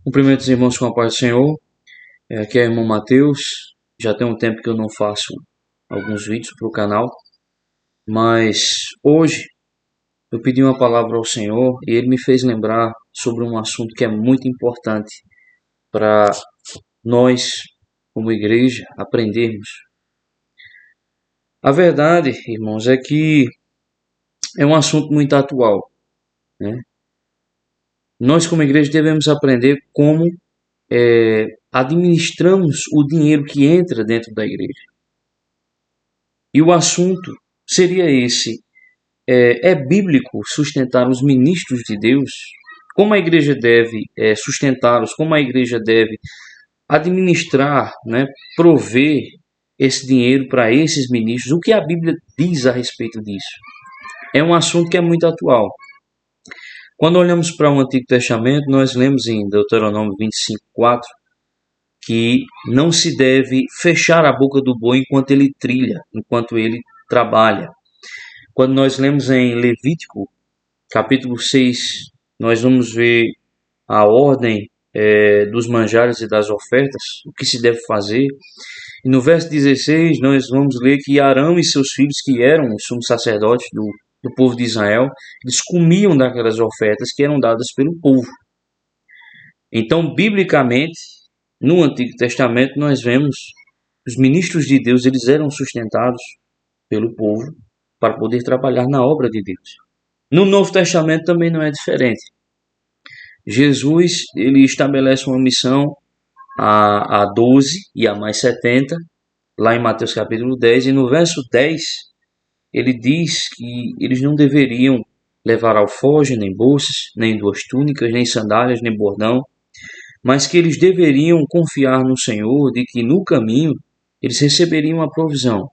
Cumprimento os irmãos com a paz do Senhor. Aqui é o irmão Mateus. Já tem um tempo que eu não faço alguns vídeos para o canal, mas hoje eu pedi uma palavra ao Senhor e Ele me fez lembrar sobre um assunto que é muito importante para nós, como igreja, aprendermos. A verdade, irmãos, é que é um assunto muito atual, né? Nós, como igreja, devemos aprender como administramos o dinheiro que entra dentro da igreja. E o assunto seria esse: é bíblico sustentar os ministros de Deus? Como a igreja deve sustentá-los? Como a igreja deve administrar, né, prover esse dinheiro para esses ministros? O que a Bíblia diz a respeito disso? É um assunto que é muito atual. Quando olhamos para o Antigo Testamento, nós lemos em Deuteronômio 25:4 que não se deve fechar a boca do boi enquanto ele trilha, enquanto ele trabalha. Quando nós lemos em Levítico, capítulo 6, nós vamos ver a ordem dos manjares e das ofertas, o que se deve fazer. E no verso 16, nós vamos ler que Arão e seus filhos, que eram os sumos sacerdotes do povo de Israel, eles comiam daquelas ofertas que eram dadas pelo povo. Então, biblicamente, no Antigo Testamento, nós vemos os ministros de Deus, eles eram sustentados pelo povo para poder trabalhar na obra de Deus. No Novo Testamento também não é diferente. Jesus, ele estabelece uma missão a 12 e a mais 70, lá em Mateus capítulo 10, e no verso 10, ele diz que eles não deveriam levar alforje, nem bolsas, nem duas túnicas, nem sandálias, nem bordão, mas que eles deveriam confiar no Senhor, de que no caminho eles receberiam a provisão.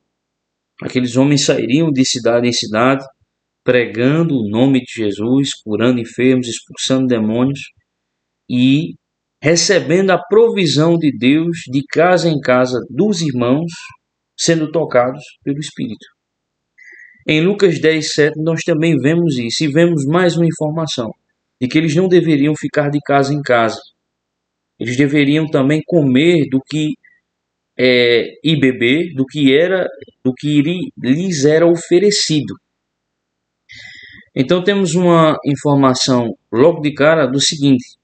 Aqueles homens sairiam de cidade em cidade, pregando o nome de Jesus, curando enfermos, expulsando demônios e recebendo a provisão de Deus de casa em casa dos irmãos, sendo tocados pelo Espírito. Em Lucas 10:7 nós também vemos isso e vemos mais uma informação, de que eles não deveriam ficar de casa em casa. Eles deveriam também comer e beber do que lhes era oferecido. Então temos uma informação logo de cara do seguinte: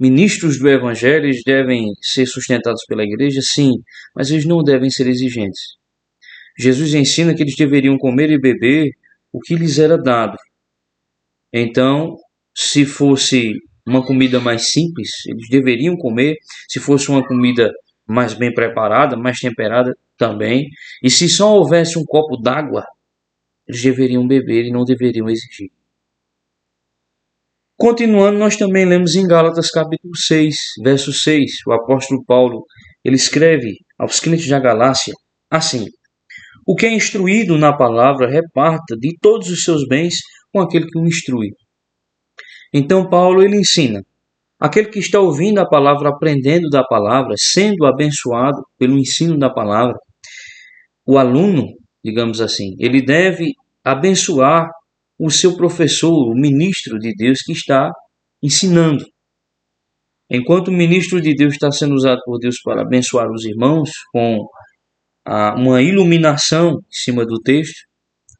ministros do Evangelho eles devem ser sustentados pela igreja, sim, mas eles não devem ser exigentes. Jesus ensina que eles deveriam comer e beber o que lhes era dado. Então, se fosse uma comida mais simples, eles deveriam comer. Se fosse uma comida mais bem preparada, mais temperada, também. E se só houvesse um copo d'água, eles deveriam beber e não deveriam exigir. Continuando, nós também lemos em Gálatas capítulo 6, verso 6, o apóstolo Paulo, ele escreve aos crentes da Galácia assim: o que é instruído na palavra, reparta de todos os seus bens com aquele que o instrui. Então Paulo, ele ensina: aquele que está ouvindo a palavra, aprendendo da palavra, sendo abençoado pelo ensino da palavra, o aluno, digamos assim, ele deve abençoar o seu professor, o ministro de Deus que está ensinando. Enquanto o ministro de Deus está sendo usado por Deus para abençoar os irmãos com uma iluminação em cima do texto,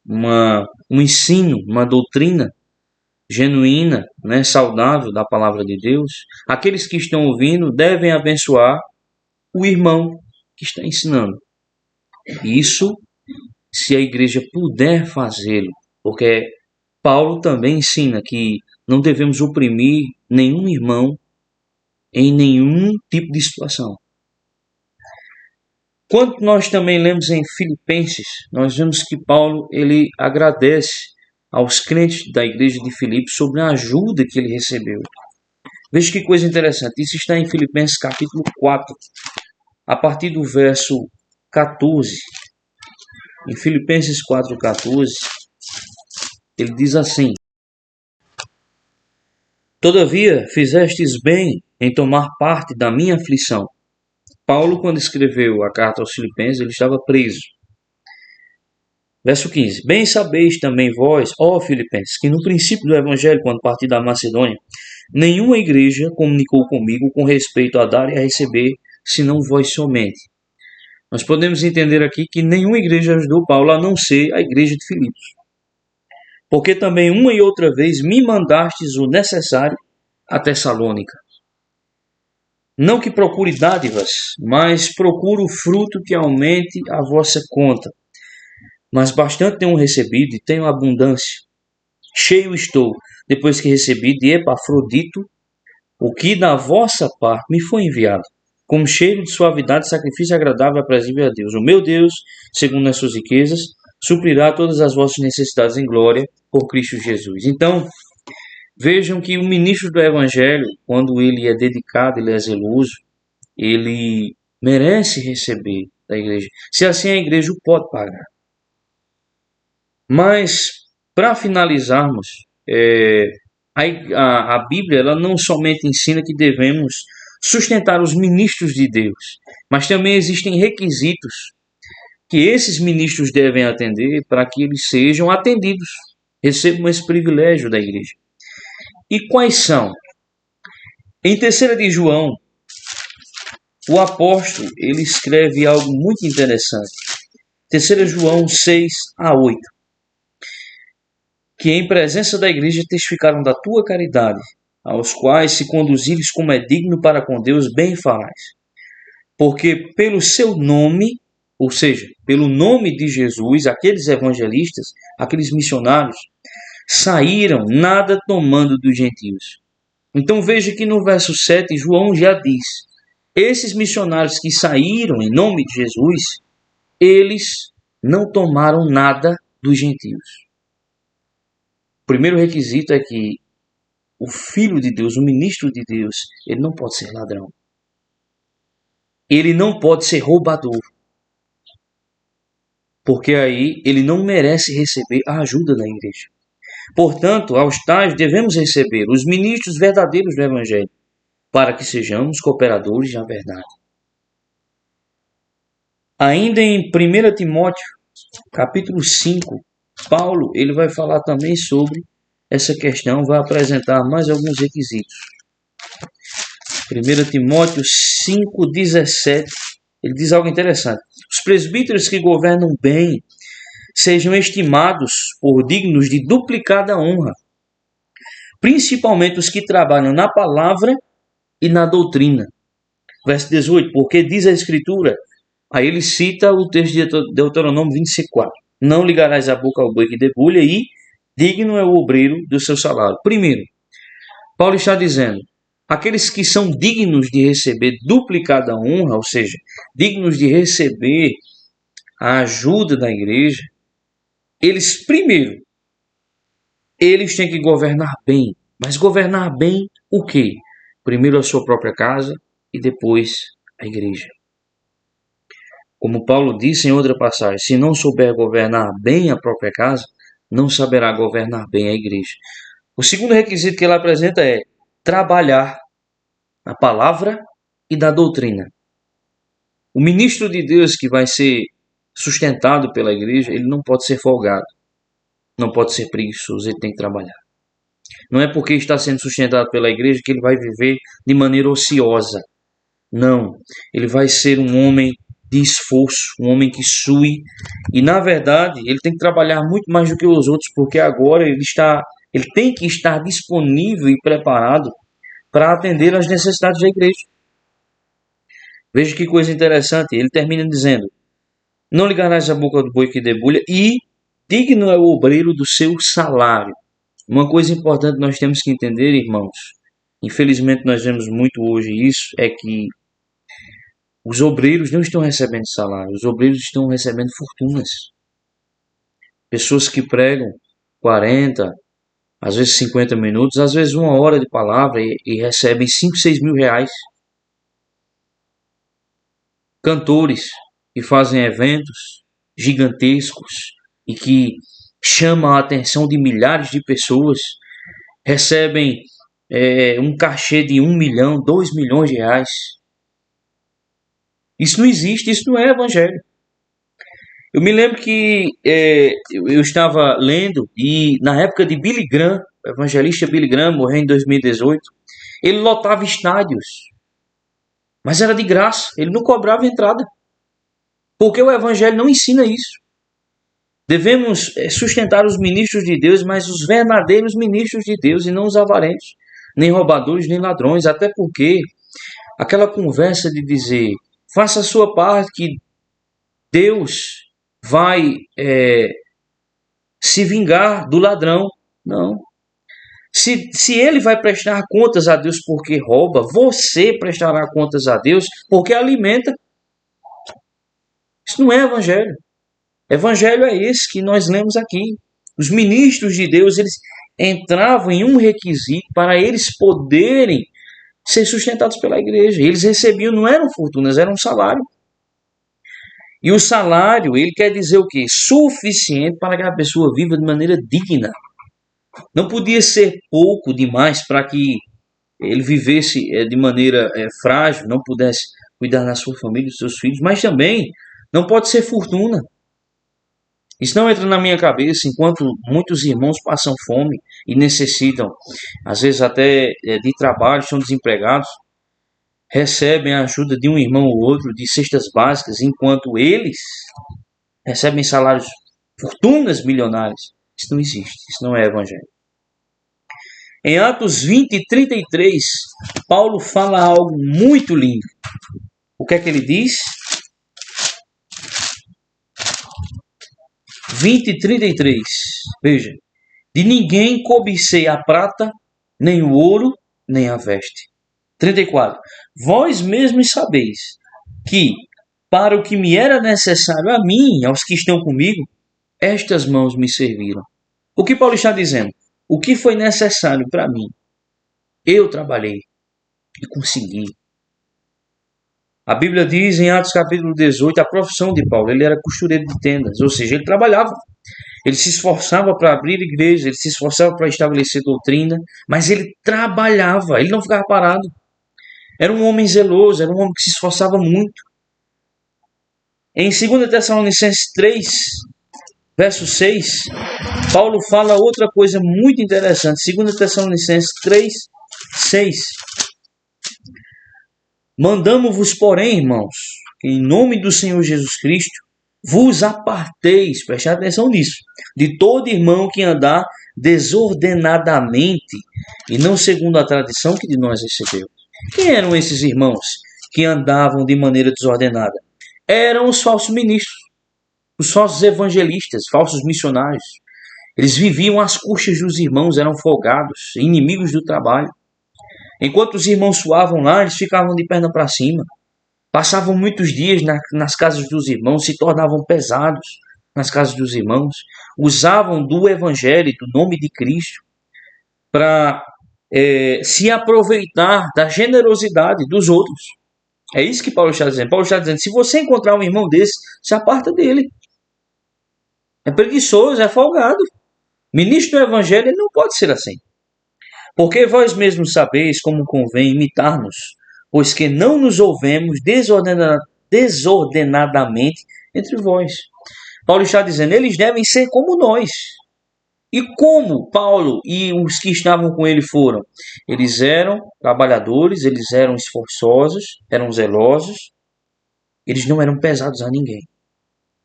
um ensino, uma doutrina genuína, né, saudável da palavra de Deus, aqueles que estão ouvindo devem abençoar o irmão que está ensinando. Isso, se a igreja puder fazê-lo, porque Paulo também ensina que não devemos oprimir nenhum irmão em nenhum tipo de situação. Quando nós também lemos em Filipenses, nós vemos que Paulo ele agradece aos crentes da igreja de Filipe sobre a ajuda que ele recebeu. Veja que coisa interessante. Isso está em Filipenses capítulo 4, a partir do verso 14. Em Filipenses 4:14, ele diz assim: todavia fizestes bem em tomar parte da minha aflição. Paulo, quando escreveu a carta aos Filipenses, ele estava preso. Verso 15. Bem sabeis também vós, ó Filipenses, que no princípio do Evangelho, quando parti da Macedônia, Nenhuma igreja comunicou comigo com respeito a dar e a receber, senão vós somente. Nós podemos entender aqui que nenhuma igreja ajudou Paulo a não ser a igreja de Filipos. Porque também uma e outra vez me mandastes o necessário a Tessalônica. Não que procure dádivas, mas procuro o fruto que aumente a vossa conta. Mas bastante tenho recebido e tenho abundância. Cheio estou, depois que recebi de Epafrodito, o que da vossa parte me foi enviado, como cheiro de suavidade, sacrifício agradável e aprazível a Deus. O meu Deus, segundo as suas riquezas, suprirá todas as vossas necessidades em glória por Cristo Jesus. Então, vejam que o ministro do Evangelho, quando ele é dedicado, ele é zeloso, ele merece receber da igreja. Se assim a igreja o pode pagar. Mas, para finalizarmos, a Bíblia ela não somente ensina que devemos sustentar os ministros de Deus, mas também existem requisitos que esses ministros devem atender para que eles sejam atendidos, recebam esse privilégio da igreja. E quais são? Em 3 de João, o apóstolo ele escreve algo muito interessante. 3 João 6 a 8. Que em presença da igreja testificaram da tua caridade, aos quais se conduzires como é digno para com Deus, bem falais. Porque pelo seu nome, ou seja, pelo nome de Jesus, aqueles evangelistas, aqueles missionários, saíram nada tomando dos gentios. Então veja que no verso 7, João já diz, esses missionários que saíram em nome de Jesus, eles não tomaram nada dos gentios. O primeiro requisito é que o Filho de Deus, o ministro de Deus, ele não pode ser ladrão. Ele não pode ser roubador. Porque aí ele não merece receber a ajuda da igreja. Portanto, aos tais devemos receber os ministros verdadeiros do Evangelho, para que sejamos cooperadores na verdade. Ainda em 1 Timóteo, capítulo 5, Paulo ele vai falar também sobre essa questão, vai apresentar mais alguns requisitos. 1 Timóteo 5,17, ele diz algo interessante. Os presbíteros que governam bem sejam estimados por dignos de duplicada honra, principalmente os que trabalham na palavra e na doutrina. Verso 18, porque diz a Escritura, aí ele cita o texto de Deuteronômio 25:4. Não ligarás a boca ao boi que debulha e digno é o obreiro do seu salário. Primeiro, Paulo está dizendo, aqueles que são dignos de receber duplicada honra, ou seja, dignos de receber a ajuda da igreja, eles primeiro, eles têm que governar bem. Mas governar bem o quê? Primeiro a sua própria casa e depois a igreja. Como Paulo disse em outra passagem, se não souber governar bem a própria casa, não saberá governar bem a igreja. O segundo requisito que ele apresenta é trabalhar na palavra e da doutrina. O ministro de Deus que vai ser sustentado pela igreja, ele não pode ser folgado, não pode ser preguiçoso, ele tem que trabalhar. Não é porque está sendo sustentado pela igreja que ele vai viver de maneira ociosa. Não, ele vai ser um homem de esforço, um homem que sue, e na verdade ele tem que trabalhar muito mais do que os outros, porque agora ele tem que estar disponível e preparado para atender às necessidades da igreja. Veja que coisa interessante, ele termina dizendo, não ligarás a boca do boi que debulha e digno é o obreiro do seu salário. Uma coisa importante nós temos que entender, irmãos, infelizmente nós vemos muito hoje isso, é que os obreiros não estão recebendo salário, os obreiros estão recebendo fortunas. Pessoas que pregam 40, às vezes 50 minutos, às vezes 1 hora de palavra e recebem 5, 6 mil reais. Cantores que fazem eventos gigantescos e que chamam a atenção de milhares de pessoas, recebem um cachê de 1 milhão, 2 milhões de reais. Isso não existe, isso não é evangelho. Eu me lembro que eu estava lendo e na época de Billy Graham, o evangelista Billy Graham morreu em 2018, Ele lotava estádios, mas era de graça, ele não cobrava entrada. Porque o Evangelho não ensina isso. Devemos sustentar os ministros de Deus, mas os verdadeiros ministros de Deus, e não os avarentos, nem roubadores, nem ladrões. Até porque aquela conversa de dizer, faça a sua parte, que Deus vai se vingar do ladrão. Não. Se ele vai prestar contas a Deus porque rouba, você prestará contas a Deus porque alimenta. Isso não é evangelho. Evangelho é esse que nós lemos aqui. Os ministros de Deus, eles entravam em um requisito para eles poderem ser sustentados pela igreja. Eles recebiam, não eram fortunas, era um salário. E o salário, ele quer dizer o quê? Suficiente para que a pessoa viva de maneira digna. Não podia ser pouco demais para que ele vivesse de maneira frágil, não pudesse cuidar da sua família, dos seus filhos, mas também não pode ser fortuna. Isso não entra na minha cabeça, enquanto muitos irmãos passam fome e necessitam, às vezes até de trabalho, estão desempregados, recebem a ajuda de um irmão ou outro de cestas básicas, enquanto eles recebem salários, fortunas milionárias. Isso não existe, isso não é evangelho. Em Atos 20 e 33, Paulo fala algo muito lindo. O que é que ele diz? 20 e 33. Veja. De ninguém cobicei a prata, nem o ouro, nem a veste. 34. Vós mesmos sabeis que, para o que me era necessário a mim, aos que estão comigo, estas mãos me serviram. O que Paulo está dizendo? O que foi necessário para mim? Eu trabalhei e consegui. A Bíblia diz em Atos capítulo 18, a profissão de Paulo, ele era costureiro de tendas, ou seja, ele trabalhava. Ele se esforçava para abrir igreja, ele se esforçava para estabelecer doutrina, mas ele trabalhava, ele não ficava parado. Era um homem zeloso, era um homem que se esforçava muito. Em 2 Tessalonicenses 3, verso 6, Paulo fala outra coisa muito interessante. 2 Tessalonicenses 3, 6. Mandamo-vos, porém, irmãos, que em nome do Senhor Jesus Cristo, vos aparteis, preste atenção nisso, de todo irmão que andar desordenadamente e não segundo a tradição que de nós recebeu. Quem eram esses irmãos que andavam de maneira desordenada? Eram os falsos ministros, os falsos evangelistas, falsos missionários. Eles viviam às custas dos irmãos, eram folgados, inimigos do trabalho. Enquanto os irmãos suavam lá, eles ficavam de perna para cima. Passavam muitos dias nas casas dos irmãos, se tornavam pesados nas casas dos irmãos. Usavam do evangelho, do nome de Cristo, para se aproveitar da generosidade dos outros. É isso que Paulo está dizendo. Paulo está dizendo, se você encontrar um irmão desse, se aparta dele. É preguiçoso, é folgado. Ministro do evangelho, ele não pode ser assim. Porque vós mesmos sabeis como convém imitar-nos, pois que não nos ouvemos desordenadamente entre vós. Paulo está dizendo, eles devem ser como nós. E como Paulo e os que estavam com ele foram? Eles eram trabalhadores, eles eram esforçosos, eram zelosos, eles não eram pesados a ninguém.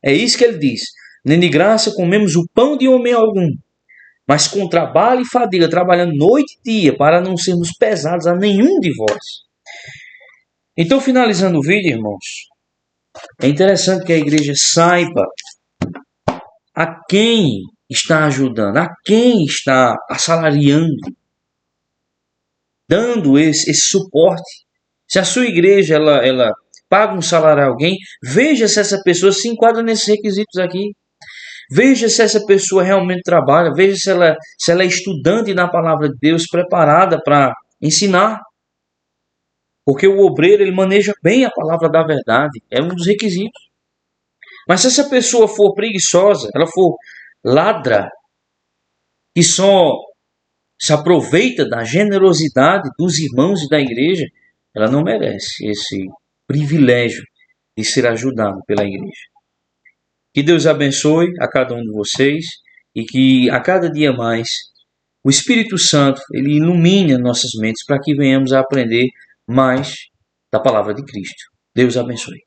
É isso que ele diz. Nem de graça comemos o pão de homem algum, mas com trabalho e fadiga, trabalhando noite e dia, para não sermos pesados a nenhum de vós. Então, finalizando o vídeo, irmãos, é interessante que a igreja saiba a quem está ajudando, a quem está assalariando, dando esse suporte. Se a sua igreja ela paga um salário a alguém, veja se essa pessoa se enquadra nesses requisitos aqui. Veja se essa pessoa realmente trabalha, veja se ela é estudante da palavra de Deus, preparada para ensinar. Porque o obreiro, ele maneja bem a palavra da verdade, é um dos requisitos. Mas se essa pessoa for preguiçosa, ela for ladra, e só se aproveita da generosidade dos irmãos e da igreja, ela não merece esse privilégio de ser ajudado pela igreja. Que Deus abençoe a cada um de vocês e que a cada dia mais o Espírito Santo, ele ilumine nossas mentes para que venhamos a aprender mais da palavra de Cristo. Deus abençoe.